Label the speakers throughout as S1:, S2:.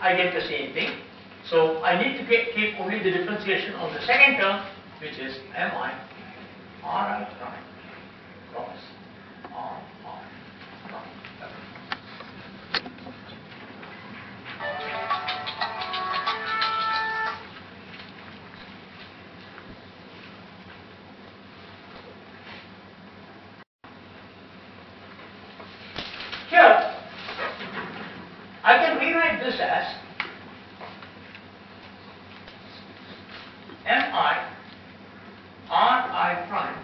S1: I get the same thing. So I need to keep only the differentiation on the second term, which is mi ri prime cross r prime. Here, I can rewrite this as mi ri prime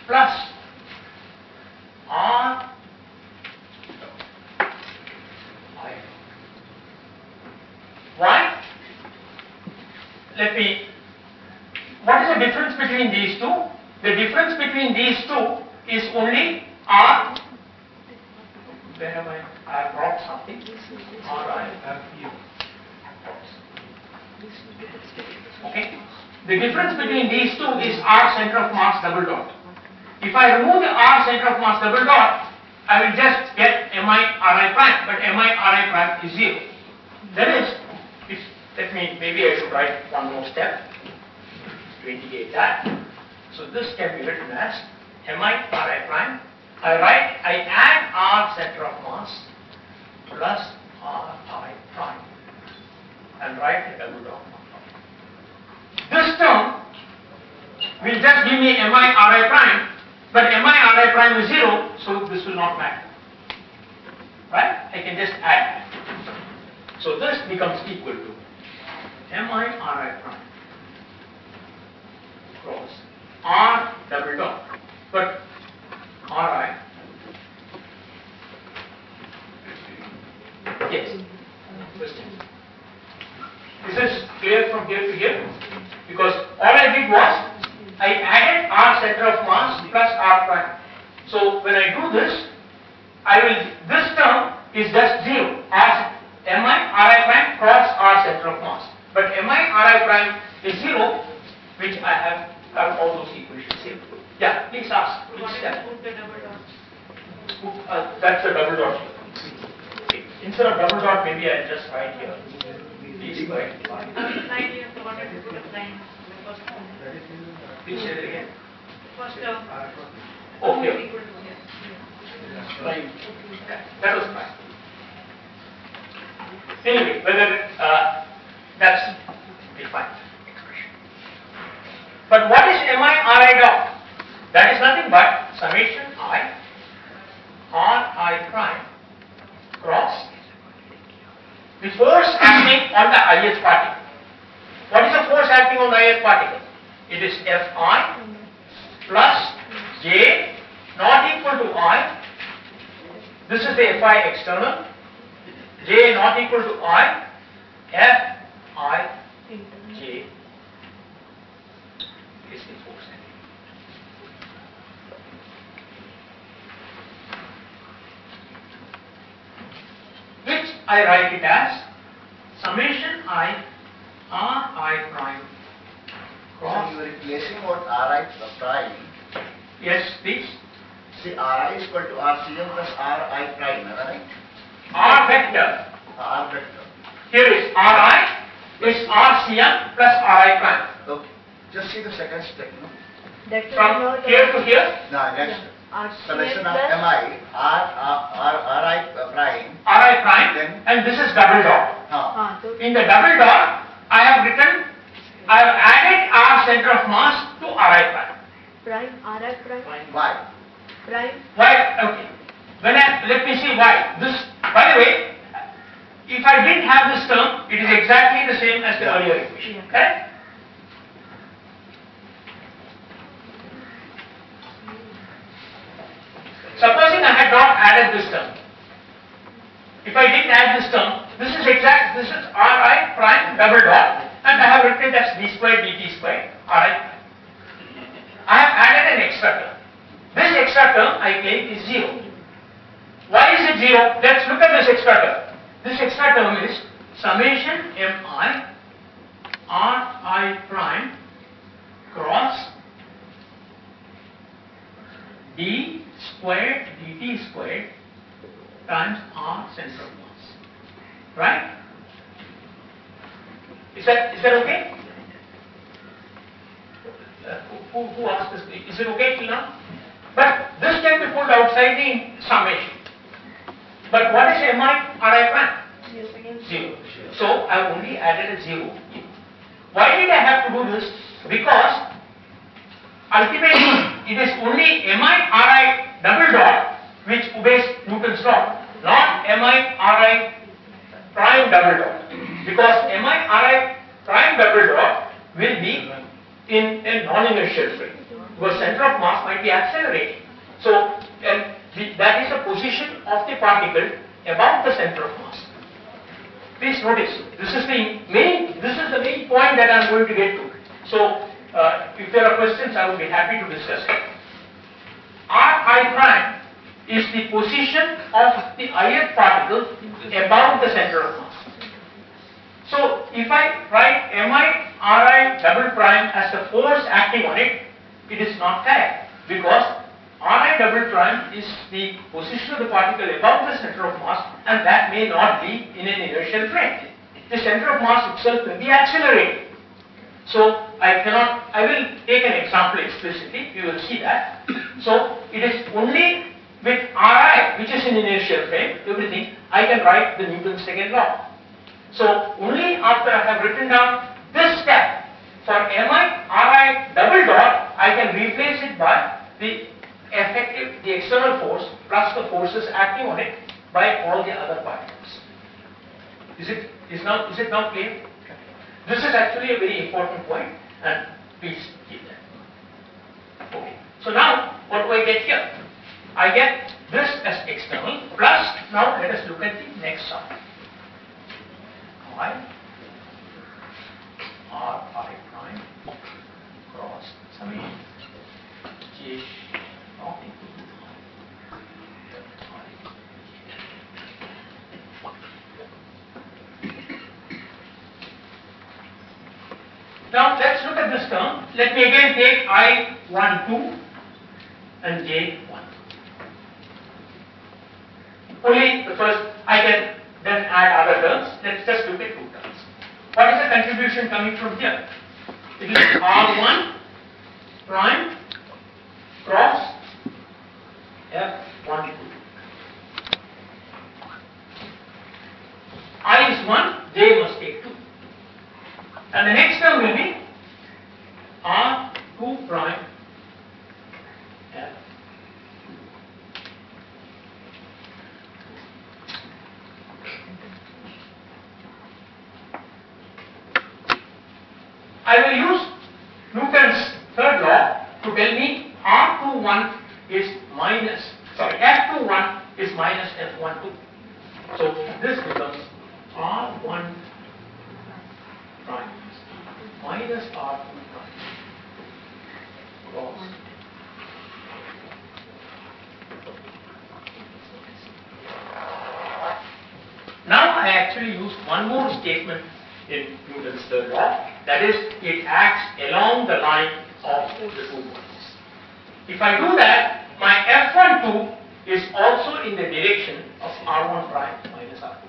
S1: plus r I. Why? What is the difference between these two? The difference between these two is only r. Where have I brought something? R I have here. Okay. The difference between these two is r center of mass double dot. If I remove the r center of mass double dot, I will just get mi ri prime, but mi ri prime is 0. That is, maybe I should write one more step to indicate that. So this can be written as mi ri prime. I add r center of mass plus r I prime and write the double dot. This term will just give me mi ri prime, but mi ri prime is 0, so this will not matter. Right? I can just add that. So this becomes equal to mi ri prime cross r double dot, but ri. Yes. Is this clear from here to here? Because all I did was I added r center of mass plus r prime. So when I do this, this term is just 0 as mi ri prime cross r center of mass. But mi ri prime is 0, which I have got all those equations here. Yeah, please ask. Which step?
S2: Put the double dot.
S1: That's a double dot. Okay. Instead of double dot, maybe I'll just write here. D squared.
S2: Line here, so wanted to put a line. The first term.
S1: Please say it again.
S2: First term.
S1: Okay.
S2: Equal to here.
S1: Fine. That was fine. Anyway, whether that's defined expression. But what is mi ri dot? That is nothing but summation I r I prime cross the force acting on the ith particle. What is the force acting on the ith particle? It is Fi plus J not equal to I. This is the Fi external. J not equal to I. F I J is the force acting. Which I write it as summation I r I prime cross.
S3: So you are replacing what Ri prime.
S1: Yes, please.
S3: See, Ri is equal to RCM plus Ri prime, am I right?
S1: R vector.
S3: R vector.
S1: Here is Ri is RCM plus Ri prime.
S3: Okay. Just see the second step, no?
S4: That
S1: From here to here,
S3: No, next.
S4: RCM
S3: Summation of
S4: plus
S3: Mi, Ri prime.
S1: Ri prime,
S3: Then-
S1: and this is double dot.
S4: so
S1: In the double dot, I have added R center of mass to Ri prime.
S4: prime, RI prime,
S3: Why?
S4: prime,
S1: Why? Okay. Let me see why. This, by the way, if I didn't have this term, it is exactly the same as the
S3: Yeah.
S1: earlier equation.
S4: Yeah.
S1: Correct? Supposing I had not added this term. If I didn't add this term, this is Ri prime double dot, and I have written it as d squared dt squared Ri prime. I have added an extra term. This extra term I claim is 0. Why is it 0? Let's look at this extra term. This extra term is summation mi Ri prime cross d squared dt squared times r center of mass. right? Is that okay? Who asked this? Is it okay till now? But this can be pulled outside the summation. But what is mi ri prime? 0. So I have only added a 0. Why did I have to do this? Because ultimately it is only mi ri double dot which obeys Newton's law, not mi ri prime double dot. Because mi ri prime double dot will be in a non-inertial frame, because center of mass might be accelerating. So that is the position of the particle above the center of mass. Please notice, this is the main point that I am going to get to. So if there are questions, I would be happy to discuss it. Ri prime is the position of the ith particle above the center of mass. So if I write mi ri double prime as the force acting on it, it is not correct, because ri double prime is the position of the particle above the center of mass, and that may not be in an inertial frame. The center of mass itself may be accelerating. So I will take an example explicitly, you will see that. So it is only with Ri, which is in inertial frame, everything, I can write the Newton's second law. So only after I have written down this step, for mi ri double dot, I can replace it by the external force plus the forces acting on it by all the other particles. Is it now clear? This is actually a very important point, and please keep that. Okay. So now what do I get here? I get this as external plus, now let us look at the next sum. I r I prime cross summation j not equal to now let's look at this term. Let me again take I12 and J1. Only the first, I can then add other terms. Let's just look at two terms. What is the contribution coming from here? It is R1 prime cross F12. I is 1, J must take 2. And the next term will be R2 prime F. I will use Newton's third law to tell me R21 is F21 is minus F12. So this becomes R1 prime minus R2 prime cross. Now I actually use one more statement in Newton's third law, that is, it acts along the line of the 2 points. If I do that, my F12 is also in the direction of R1 prime minus R2 prime.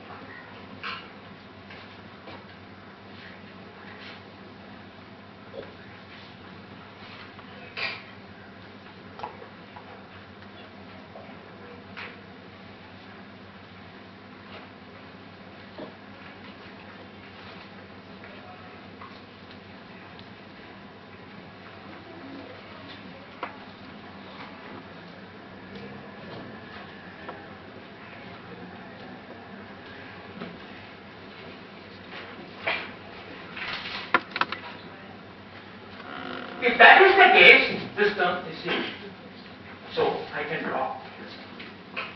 S1: If that is the case, this term is 0. So I can draw this term.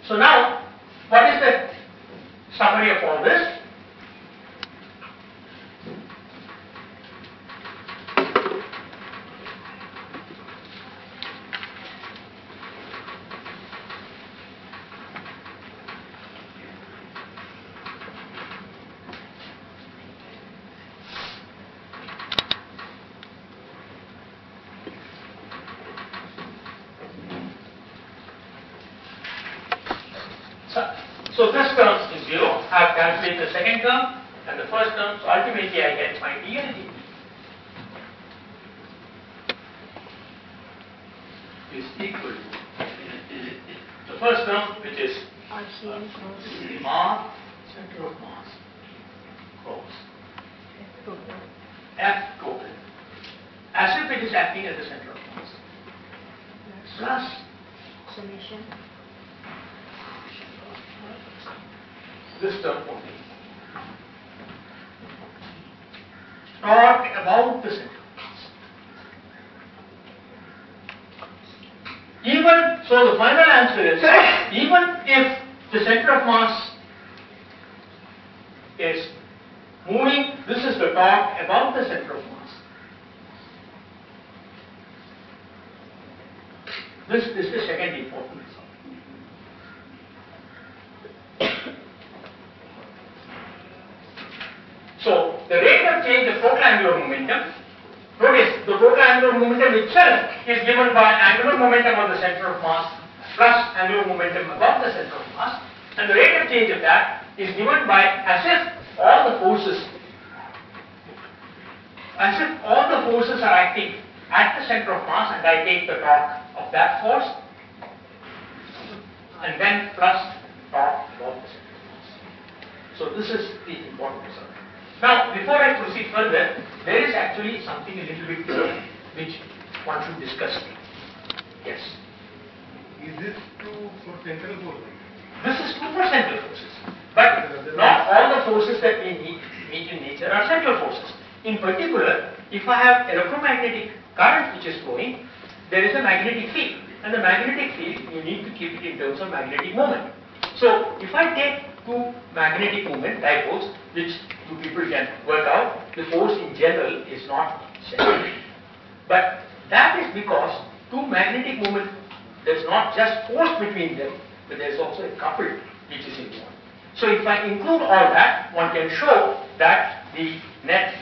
S1: So now, what is the summary of all this? So this term is 0. I have calculated the second term and the first term. So ultimately I get my D and D is equal to the first term, which is
S4: RCM cross
S1: R center of mass cross
S4: F total.
S1: F total, as if it is acting at the center of mass, plus
S4: Summation
S1: this term only. Talk about the center of mass. Even so, the final answer is even if the center of mass is moving, this is the talk about the center of mass. This is the second important result. So, the rate of change of total angular momentum, notice the total angular momentum itself is given by angular momentum of the center of mass plus angular momentum above the center of mass, and the rate of change of that is given by as if all the forces are acting at the center of mass, and I take the torque of that force and then plus torque above the center of mass. So this is the important result. Now, before I proceed further, there is actually something a little bit which one should discuss. Yes.
S5: Is this true for central forces?
S1: This is true for central forces, but not all the forces that we meet in nature are central forces. In particular, if I have electromagnetic current which is flowing, there is a magnetic field, and the magnetic field you need to keep it in terms of magnetic moment. So, if I take two magnetic moment dipoles, which you people can work out, the force in general is not central. But that is because two magnetic moment, there's not just force between them, but there's also a couple which is involved. So if I include all that, one can show that the net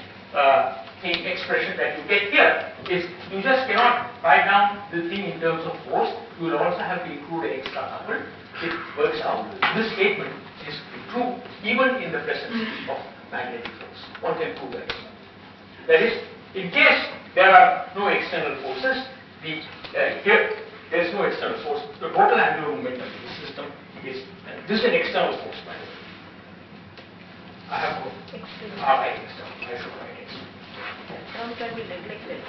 S1: expression that you get here is, you just cannot write down the thing in terms of force, you will also have to include an extra couple. It works out. This statement is true even in the presence of magnetic force. One can prove that. That is, in case there are no external forces, here there is no external force. The total angular momentum of the system is, this is an external force, by the way. I have to write external. I should write external.
S4: That term can be neglected.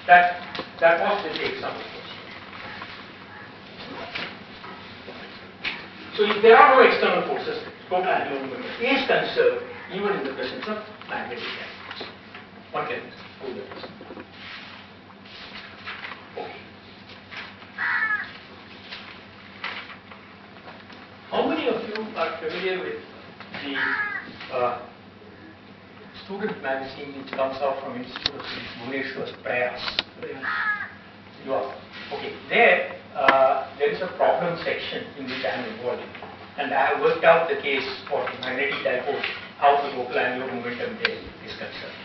S1: That was the example. So if there are no external forces, total angular momentum is conserved even in the presence of magnetic force. One can prove that. Okay. How many of you are familiar with the student magazine which comes out from Institute of Bhubaneswar's Prayas? You are. Okay. There is a problem section in which I am involved in, and I have worked out the case for magnetic dipole, how the total angular momentum there is concerned.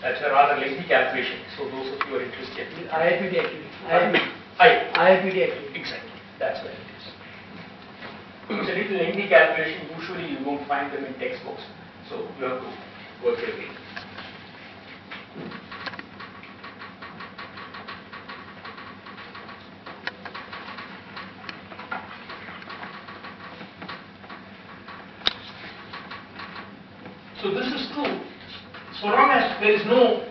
S1: That's a rather lengthy calculation, so those of you who are interested.
S6: IIPD actually.
S1: IIPD
S6: actually.
S1: Exactly. That's where it is. It's a little lengthy calculation. Usually you won't find them in textbooks, so you have to work your way. So this is true. So long as there is no,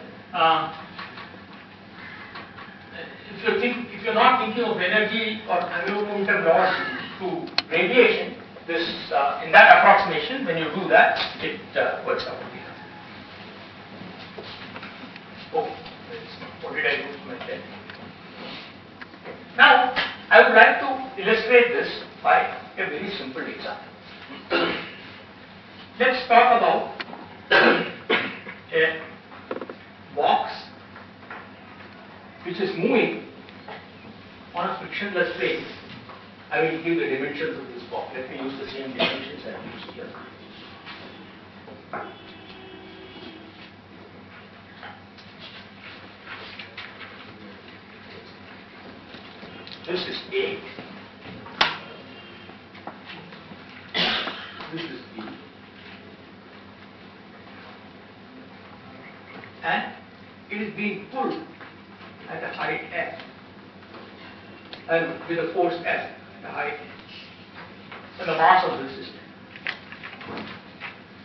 S1: if you're not thinking of energy or angular momentum loss to radiation, this in that approximation, when you do that, it works out. Okay. What did I do to my pen? Now, I would like to illustrate this by a very simple example. Let's talk about a box which is moving on a frictionless plane. I will give the dimensions of this box. Let me use the same dimensions I have used here. This is A. This is B. And it is being pulled at a height F and with a force F at a height and the mass of the system.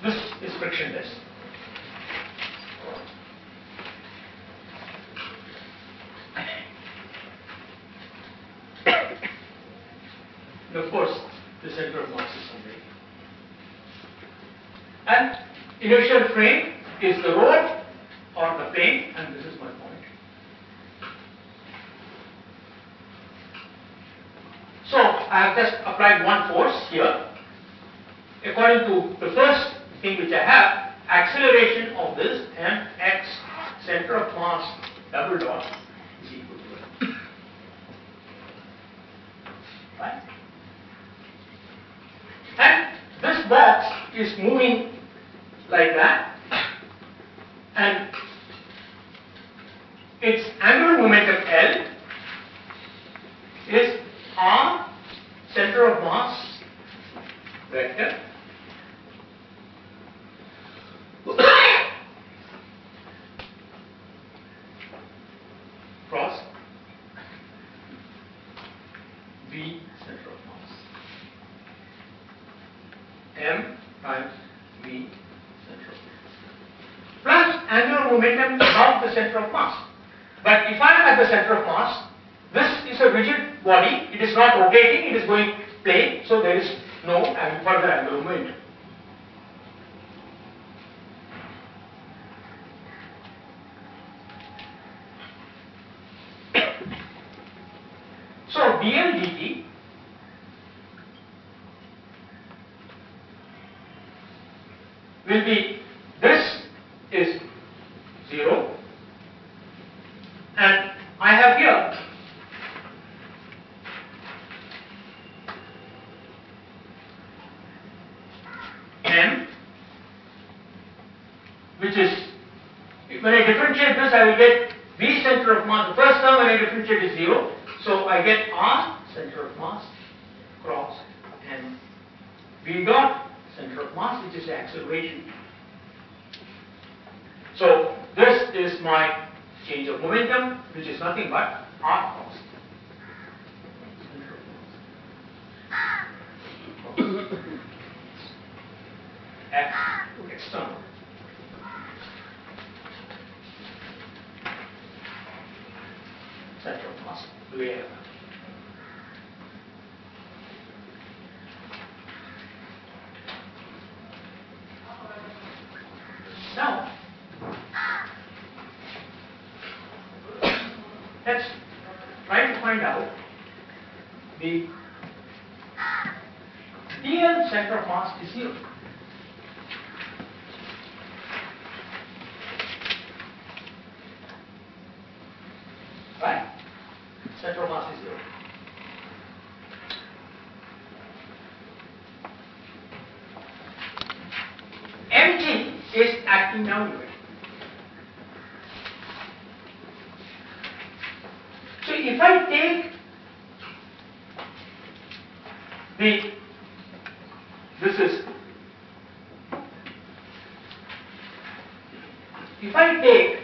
S1: This is frictionless. And of course, the center of mass is somewhere. And inertial frame is the rod or the plane, and this is my point. So I have just applied one force here. According to the first thing which I have, acceleration of this mx center of mass double dot is equal to it. Right? And this box is moving like that, and its angular momentum L is r center of mass vector cross V center of mass m times V center of mass plus angular momentum about the center of mass. But if I am at the center of mass, this is a rigid body, it is not rotating, it is going plane, so there is no further angular momentum. So dl dt will be, this is 0 and I have here m, which is, when I differentiate this I will get V center of mass. The first term when I differentiate is 0, so I get R center of mass cross M V dot center of mass, which is the acceleration. So this is my change of momentum, which is nothing but R cross F external. Center of mass, the way I have. Now, let's try to find out the dl center of mass is 0. Right? Center of mass is 0. Mg is acting downward. So if I take if I take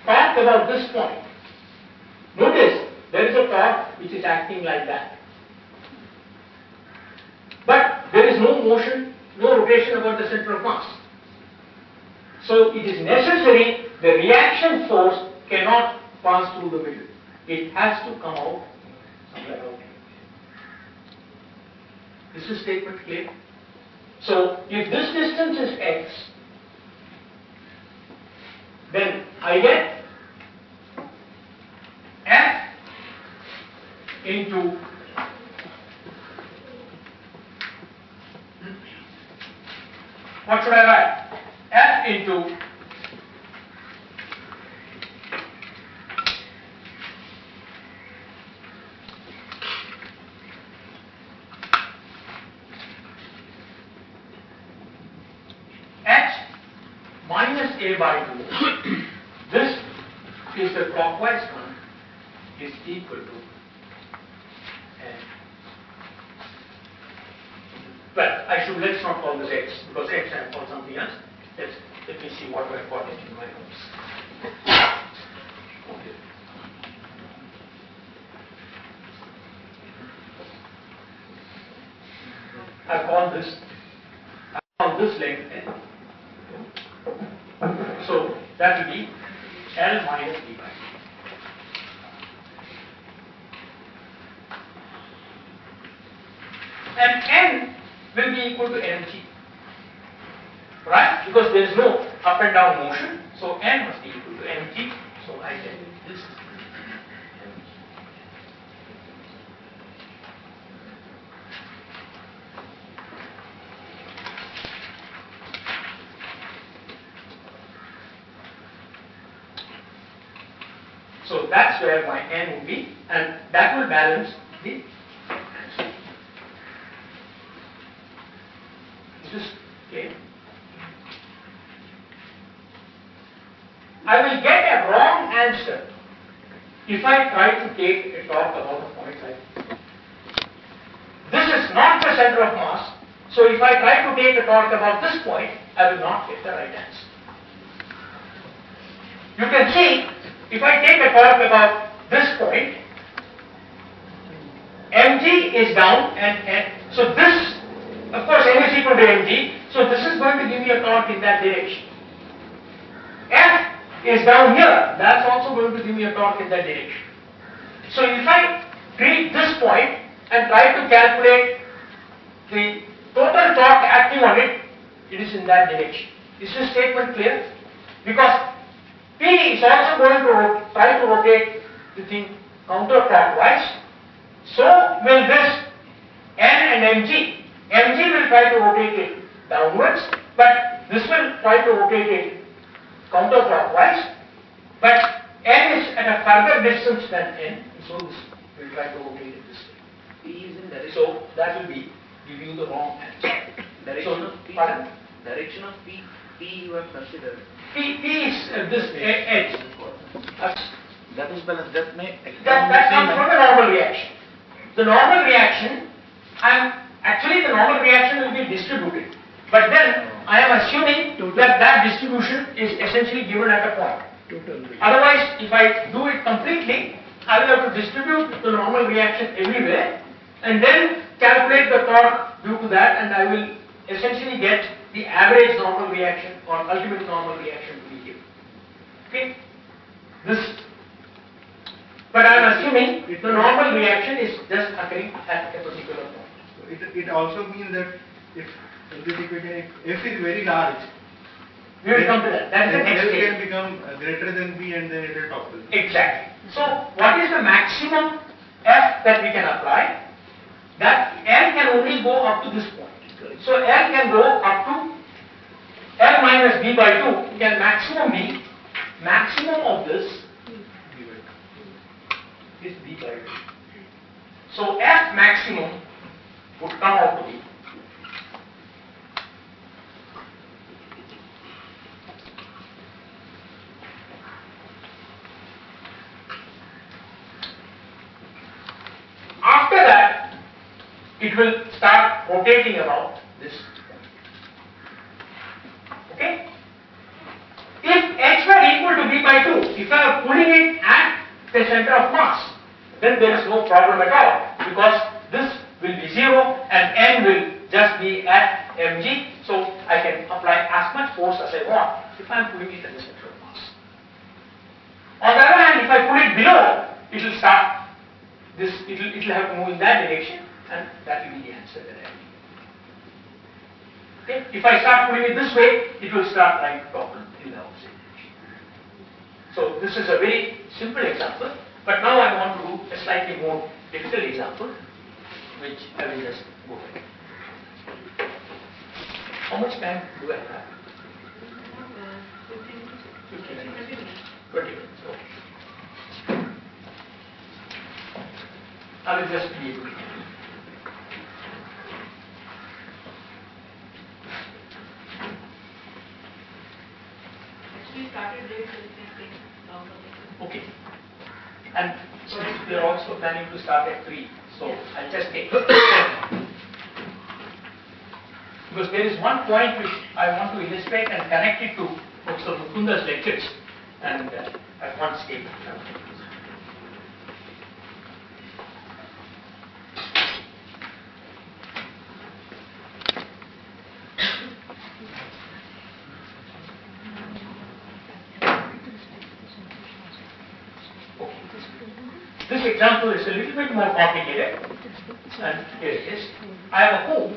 S1: torque about this point, notice there is a torque which is acting like that. But there is no motion, no rotation about the center of mass. So it is necessary, the reaction force cannot pass through the middle. It has to come out somewhere out here. Is this statement clear? So if this distance is x, then I get F into what should I write? F into h minus a by 2. This is the clockwise current is equal to n. Well, let's not call this x, because x I call something else. Let me see what I've got in my notes. Okay. I call this length n. So that will be L minus d by d. And n will be equal to mg, right? Because there is no up and down motion, so n must be equal to mg. So I get this. So that's where my n will be, and that will balance the answer. Is this clear? I will get a wrong answer if I try to take a talk about a point like this. This is not the center of mass, so if I try to take a talk about this point, I will not get the right answer. You can see, if I take a talk about this point, mg is down and so this, of course, n is equal to mg, so this is going to give me a torque in that direction. F is down here, that's also going to give me a torque in that direction. So if I treat this point and try to calculate the total torque acting on it, it is in that direction. Is this statement clear? Because P is also going to try to rotate the thing counterclockwise. So will this N and mg. Mg will try to rotate it downwards, but this will try to rotate it counterclockwise. But N is at a further distance than N, so this will try to rotate it this way.
S3: P is in direction.
S1: So that will be give you the wrong answer.
S3: Direction of P.
S1: Pardon?
S3: Direction of P. P you have considered.
S1: P is this edge.
S3: That is balance. That
S1: Comes from the normal reaction. The normal reaction, the normal reaction will be distributed. But then I am assuming that distribution is essentially given at a point. Otherwise, if I do it completely, I will have to distribute the normal reaction everywhere and then calculate the torque due to that, and I will essentially get the average normal reaction or ultimate normal reaction to be given. Okay? But I am assuming the normal reaction is just occurring at a particular point.
S5: So it also means that if in this equation, if F is very large,
S1: We will come to that. That is the next
S5: L
S1: stage.
S5: can become greater than B and then it will topple.
S1: Exactly. So what is the maximum F that we can apply? That L can only go up to this point. So L can go up to L minus B by 2 can maximum be, maximum of this is B by 2. So F maximum would come out to be after that, it will start rotating about this point. Okay? If h were equal to b by 2, if I am pulling it at the center of mass, then there is no problem at all, because this will be 0 and n will just be at mg, so I can apply as much force as I want if I am pulling it at the center of mass. On the other hand, if I pull it below, it will start this, it will have to move in that direction, and that will be the answer that I need. Okay? If I start pulling it this way, it will start trying to topple in the opposite direction. So this is a very simple example, but now I want to do a slightly more difficult example, which I will just go by. How much time do I have? 15 minutes. 20 minutes. Okay. I will just be able to.
S2: Actually started late, so it can take longer.
S1: Okay. And
S2: But
S1: we are also planning to start at 3. So I'll just take because there is one point which I want to illustrate and connect it to Professor Mukunda's lectures, and at once take it. This example is a little bit more complicated, and here it is. I have a hoop.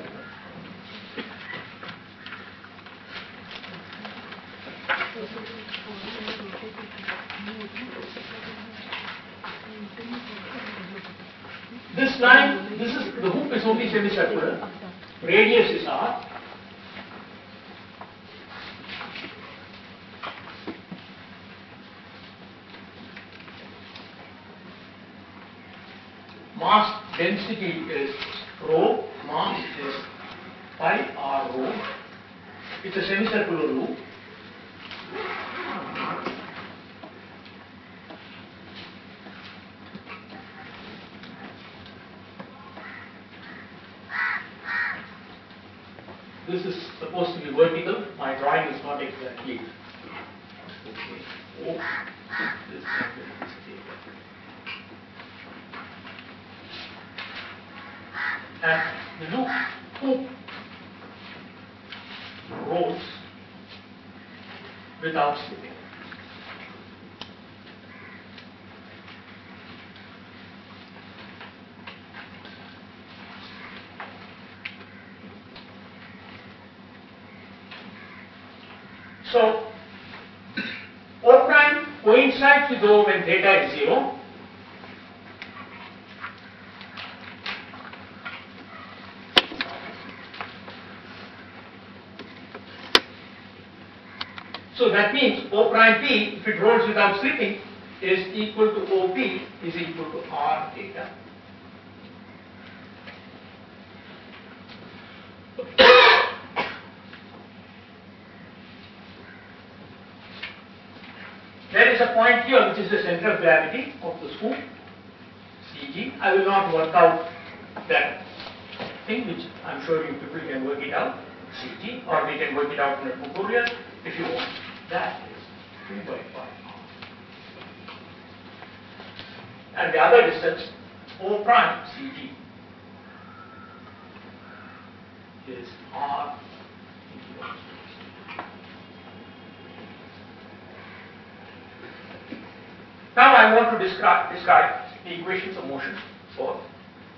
S1: This line, the hoop is only semicircular. Radius is r. Mass density is rho, mass is pi r rho. It's a semicircular loop. This is supposed to be vertical. My drawing is not exactly okay. Oh, this angle is theta. And the hoop rolls without slipping. So O prime coincides with O when theta is 0. So that means O prime P, if it rolls without slipping, is equal to OP is equal to R theta. There is a point here which is the center of gravity of the scoop, CG. I will not work out that thing, which I'm sure you people can work it out, CG, or we can work it out in a tutorial if you want. That is 2 by 5 r. And the other distance, O prime CG, is r into the distance. Now I want to describe the equations of motion for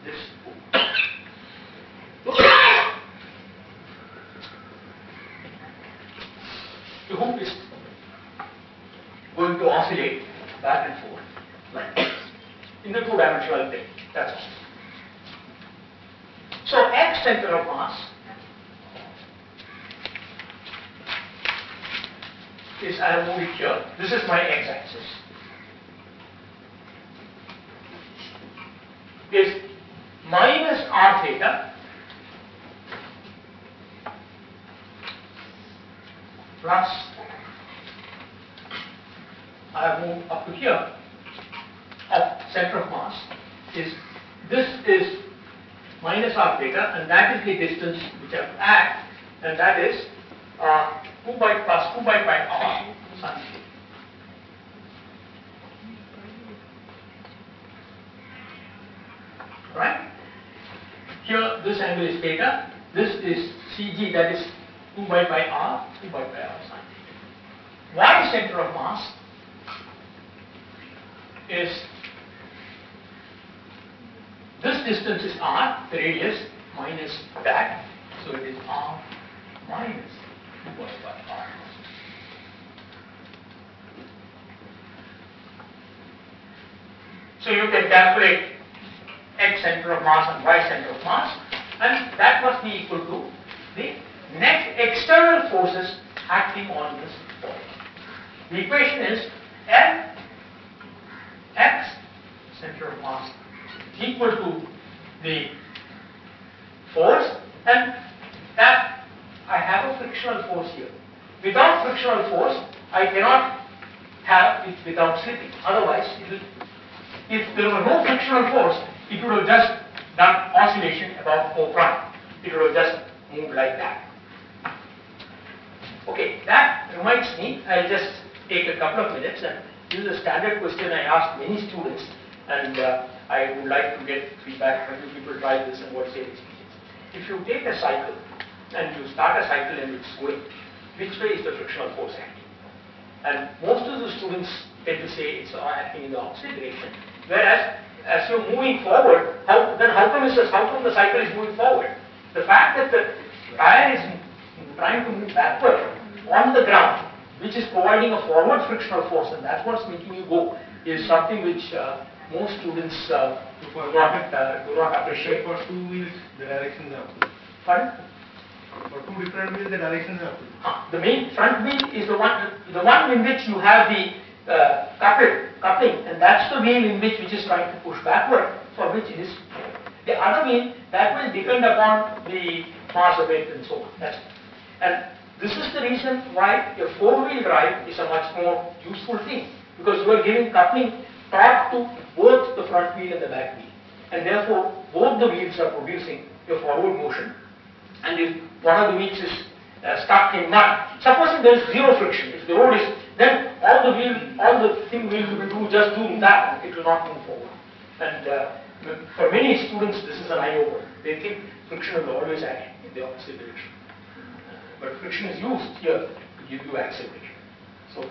S1: this hoop. The hoop is going to oscillate back and forth like this in the two-dimensional plane. That's all. So X center of mass is, I have moved it here. This is my x-axis. Is minus r theta plus, I have moved up to here, of center of mass, this is minus r theta, and that is the distance which I have to add, and that is 2 by plus 2 by pi r sin theta. Right? Here this angle is theta, this is CG, that is 2 by pi r, 2 by pi r sin theta. Y center of mass is, this distance is r, the radius, minus that, so it is r minus 2 by pi r. So you can calculate X center of mass and Y center of mass, and that must be equal to the net external forces acting on this point. The equation is F X center of mass equal to the force, and that I have a frictional force here. Without frictional force, I cannot have it without slipping. Otherwise, it will if there were no frictional force, it would have just done oscillation about O prime. It would have just moved like that. Okay, that reminds me, I'll just take a couple of minutes, and this is a standard question I asked many students, and I would like to get feedback when you people try this and what's your experience. If you take a cycle and you start a cycle and it's going, which way is the frictional force acting? And most of the students tend to say it's acting in the opposite direction, whereas as you're moving forward, how come the cycle is moving forward? The fact that the tire is trying to move backward on the ground, which is providing a forward frictional force, and that's what's making you go, is something which most students do not appreciate.
S5: For two wheels, the directions are opposite.
S1: Pardon?
S5: For two different wheels, the directions are opposite.
S1: The main front wheel is the one in which you have the coupling, and that's the wheel in which is trying to push backward, for which it is. The other wheel, that will depend upon the mass of it and so on. That's it. And this is the reason why a four-wheel drive is a much more useful thing, because you are giving coupling torque to both the front wheel and the back wheel, and therefore both the wheels are producing a forward motion. And if one of the wheels is stuck in mud, supposing there is zero friction, if the road is, then all the thing wheels will do just do that, it will not move forward. And for many students, this is an eye-opener. They think friction will always act in the opposite direction. But friction is used here to give you acceleration. So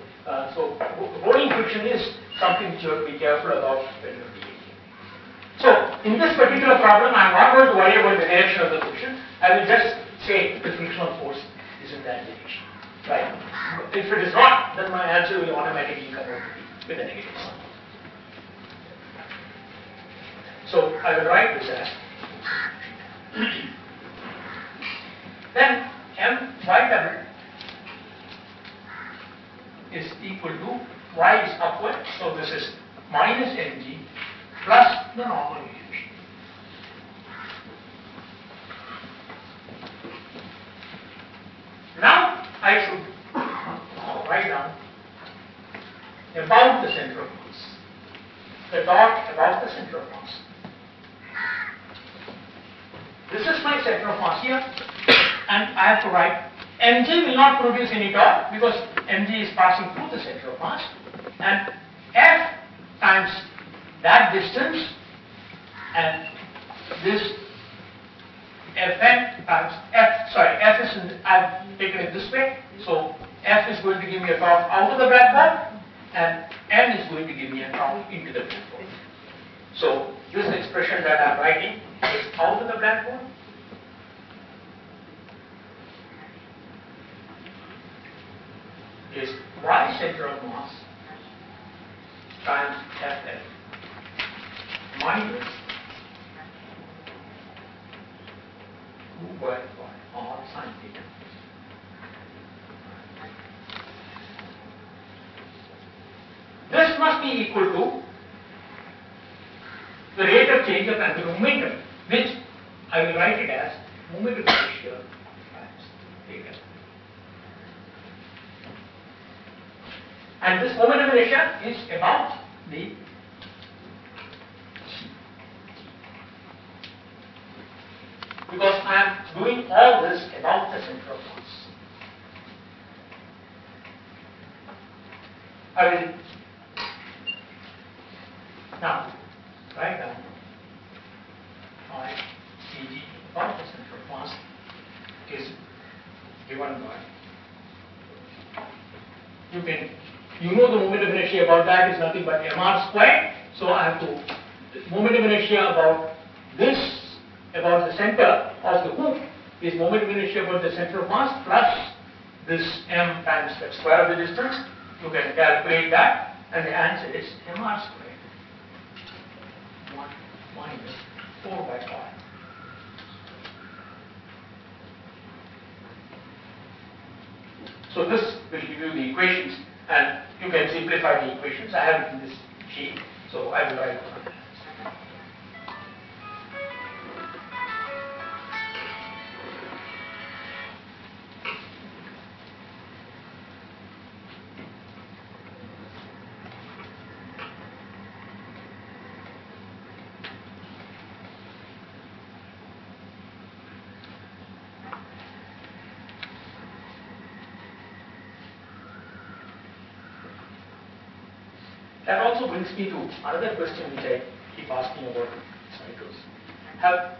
S1: rolling friction is something which you have to be careful about when you're dealing with. So, in this particular problem, I'm not going to worry about the direction of the friction. I will just say the frictional force is in that direction. Right? If it is not, then my answer will automatically come out with a negative sign. So, I will write this as then my double is equal to y is upward, so this is minus mg plus the normal variation. Now I should write down about the center of mass, the dot about the center of mass. This is my center of mass here, and I have to write mg will not produce any torque because mg is passing through the center of mass, and f times that distance, and this fn times f is I've taken it this way, so f is going to give me a torque out of the blackboard, and n is going to give me a torque into the blackboard. So this expression that I'm writing is out of the blackboard. Is y center of mass times Fn minus 2 by r sine theta. This must be equal to the rate of change of angular momentum, which I will write it as moment of inertia times theta. And this moment of inertia is about the because I am doing all this about the center of mass. I will now write down I Cg about the center of mass is given by, you know the moment of inertia about that is nothing but mr squared. So I have to, the moment of inertia about this, about the center of the hoop is moment of inertia about the center of mass plus this m times the square of the distance. You can calculate that, and the answer is mr squared 1 minus 4 by 5. So this will give you the equations, and you can simplify the equations. I have it in this sheet, so I will write it. That also brings me to another question which I keep asking about cycles. Have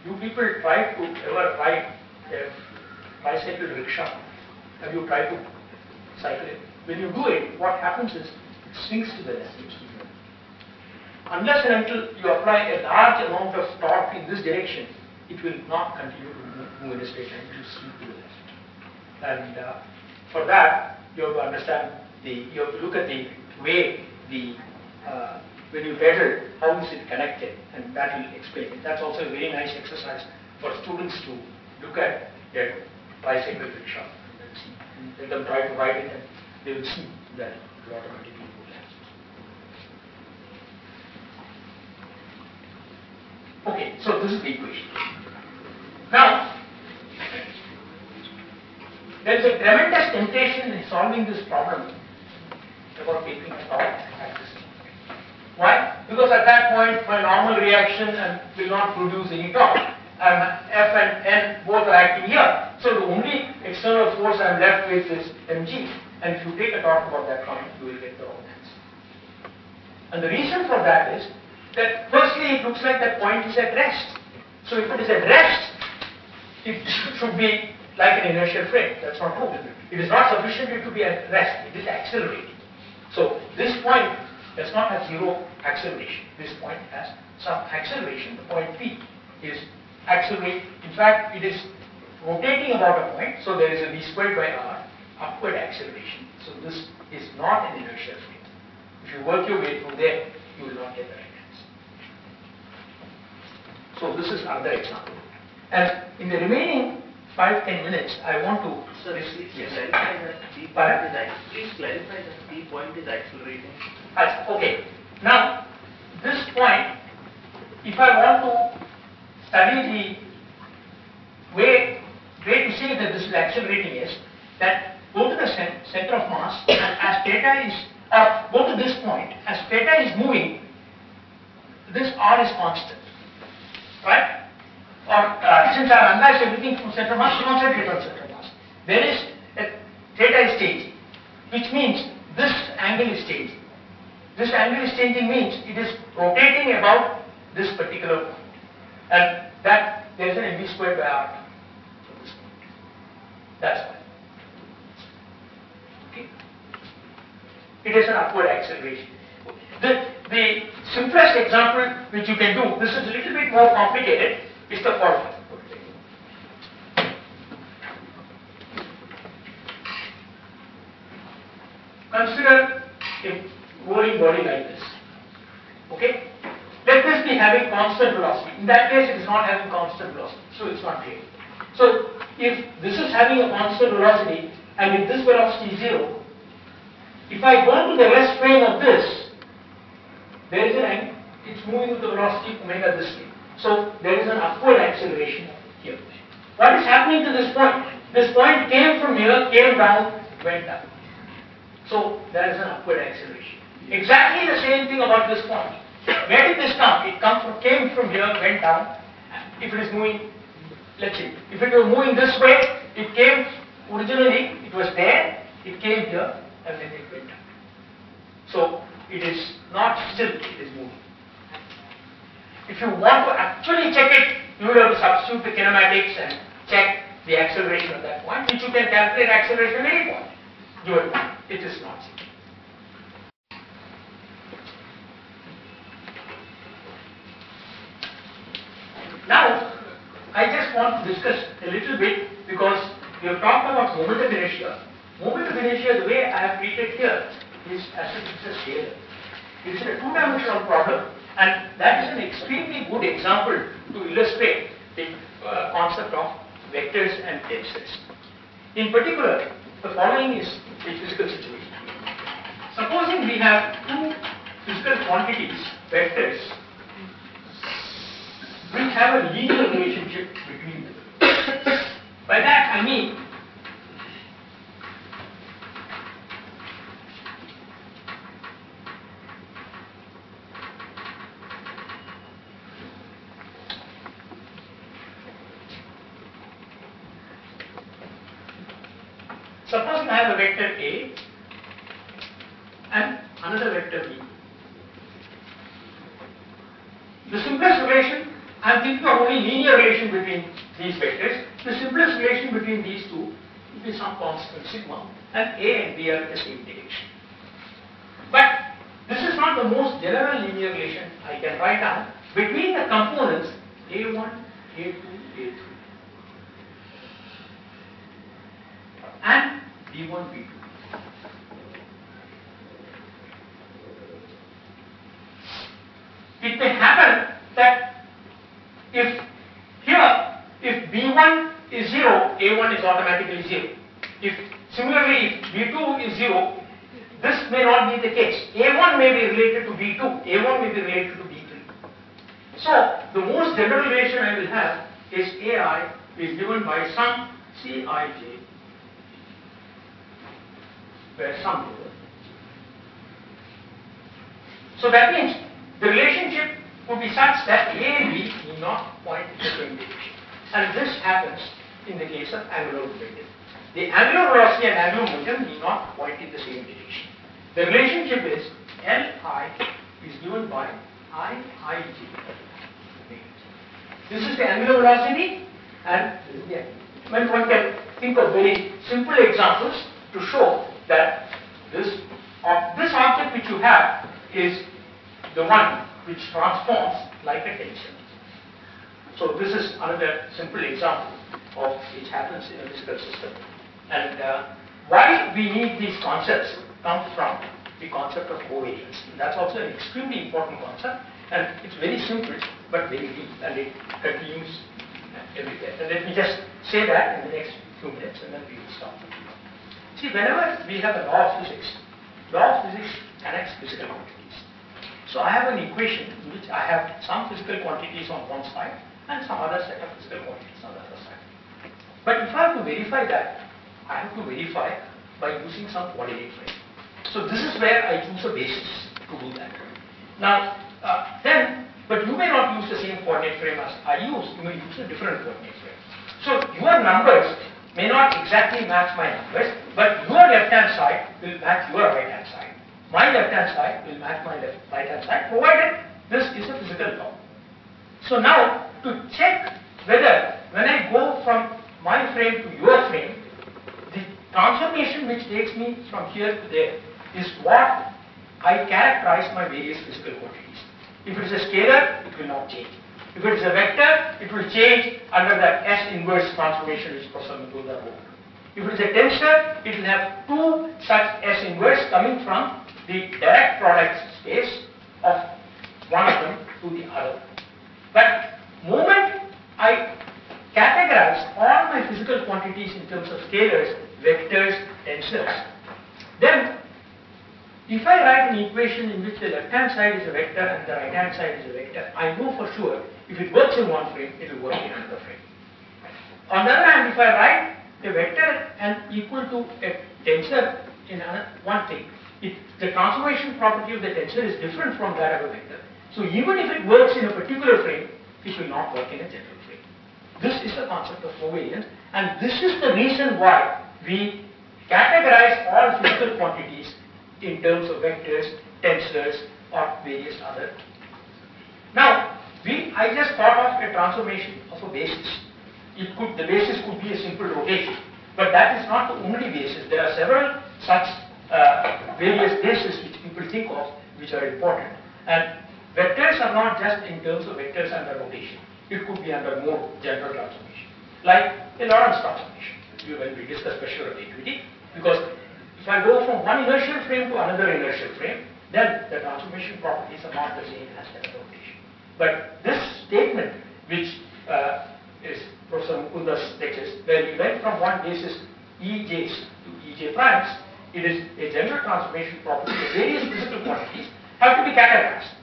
S1: you people tried to ever ride a bicycle rickshaw? Have you tried to cycle it? When you do it, what happens is it swings to the left. Unless and until you apply a large amount of torque in this direction, it will not continue to move in a straight line. It will swing to the left. And for that, you have to understand you have to look at the way when you pedal, how is it connected, and that will explain it. That's also a very nice exercise for students to look at their bicycle rickshaw and let them try to ride it, and they will see that it will automatically go left. Okay, so this is the equation. Now, there is a tremendous temptation in solving this problem about taking a torque at this point. Why? Because at that point my normal reaction will not produce any torque. F and N both are acting here. So the only external force I am left with is mg. And if you take a torque about that point, you will get the wrong answer. And the reason for that is that firstly it looks like that point is at rest. So if it is at rest, it should be like an inertial frame. That's not true. It is not sufficient to be at rest. It is accelerating. So this point does not have zero acceleration. This point has some acceleration. The point P is accelerating. In fact, it is rotating about a point. So there is a v squared by r upward acceleration. So this is not an inertial frame. If you work your way through there, you will not get the right answer. So this is another example. And in the remaining 5-10 minutes, I want to.
S3: Sir, please clarify that P point is accelerating.
S1: Okay. Now, this point, if I want to study the way to say that this is accelerating is that go to the center of mass and as theta is, or go to this point, as theta is moving, this r is constant, right? Or since I have analyzed everything from center of mass, concentrate on center of mass. There is theta is changing, which means this angle is changing. This angle is changing means it is rotating about this particular point, and that there is an mv squared by r from this point. That's why. Okay. It is an upward acceleration. The simplest example which you can do, this is a little bit more complicated, is the following. Consider a rolling body like this. Okay? Let this be having constant velocity. In that case, it is not having constant velocity, so it's not real. So, if this is having a constant velocity, and if this velocity is 0, if I go to the rest frame of this, there is an it's moving with the velocity omega this way. So there is an upward acceleration here. What is happening to this point? This point came from here, came down, went down. So there is an upward acceleration. Exactly the same thing about this point. Where did this come? It came from here, went down. If it is moving, let's see, if it was moving this way, it came originally, it was there, it came here, and then it went down. So it is not still, it is moving. If you want to actually check it, you will have to substitute the kinematics and check the acceleration at that point, which you can calculate acceleration at any point. Given it is not zero. Now, I just want to discuss a little bit because we have talked about moment of inertia. Moment of inertia, the way I have treated here, is as if it's a scalar. It's a two-dimensional problem, and that is an extremely good example to illustrate the concept of vectors and tensors. In particular, the following is a physical situation. Supposing we have two physical quantities, vectors, which have a linear relationship between them. By that I mean supposing I have a vector A and another vector V. The simplest relation, I am thinking of only linear relation between these vectors. The simplest relation between these two will be some constant sigma, and A and B are in the same direction. But this is not the most general linear relation I can write down between the components A1, A2, A3 and B1, B2. It may happen that if B1 is 0, A1 is automatically 0. If similarly if B2 is 0, this may not be the case. A1 may be related to B2, A1 may be related to B3. So the most general relation I will have is AI is given by some Cij, where some given. So that means the relationship would be such that A and B need not point in the same direction. And this happens in the case of angular momentum. The angular velocity and angular momentum need not point in the same direction. The relationship is Li is given by Iij. This is the angular velocity and this is the angular. When one can think of very simple examples to show that this object which you have is the one which transforms like a tensor. So this is another simple example of which happens in a physical system. And why we need these concepts comes from the concept of covariance. That's also an extremely important concept, and it's very simple but very deep, and it continues everywhere. And let me just say that in the next few minutes, and then we will stop. See, whenever we have a law of physics connects physical quantities. So I have an equation in which I have some physical quantities on one side and some other set of physical quantities on the other side. But if I have to verify that, I have to verify by using some coordinate frame. So this is where I use a basis to do that. Now, but you may not use the same coordinate frame as I use, you may use a different coordinate frame. So your numbers may not exactly match my numbers, but your left-hand side will match your right-hand side. My left-hand side will match my right-hand side, provided this is a physical law. So now, to check whether when I go from my frame to your frame, the transformation which takes me from here to there is what I characterize my various physical quantities. If it is a scalar, it will not change. If it is a vector, it will change under the S inverse transformation which Prof Mani wrote. If it is a tensor, it will have two such S inverse coming from the direct product space of one of them to the other. But moment I categorize all my physical quantities in terms of scalars, vectors, tensors, then if I write an equation in which the left-hand side is a vector and the right-hand side is a vector, I know for sure if it works in one frame, it will work in another frame. On the other hand, if I write a vector and equal to a tensor in one thing, the transformation property of the tensor is different from that of a vector. So even if it works in a particular frame, it will not work in a general frame. This is the concept of covariance, and this is the reason why we categorize all physical quantities in terms of vectors, tensors, or various other. Now, I just thought of a transformation of a basis. The basis could be a simple rotation, but that is not the only basis. There are several such various bases which people think of which are important. And vectors are not just in terms of vectors under rotation. It could be under more general transformation, like a Lorentz transformation when we discuss special relativity, because if I go from one inertial frame to another inertial frame, then the transformation properties are not the same as that of rotation. But this statement, which is Professor Mukunda's lectures, where he went from one basis Ej's to Ej primes, it is a general transformation property. The various physical quantities have to be categorized,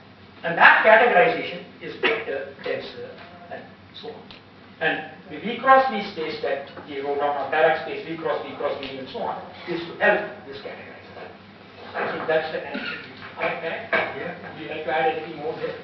S1: and that categorization is vector, tensor, and so on. And the V cross V space that he wrote down on Dirac space, V cross V, and so on, is to help this categorization. I think that's the answer. Am I correct? Yeah. Would you like to add anything more there?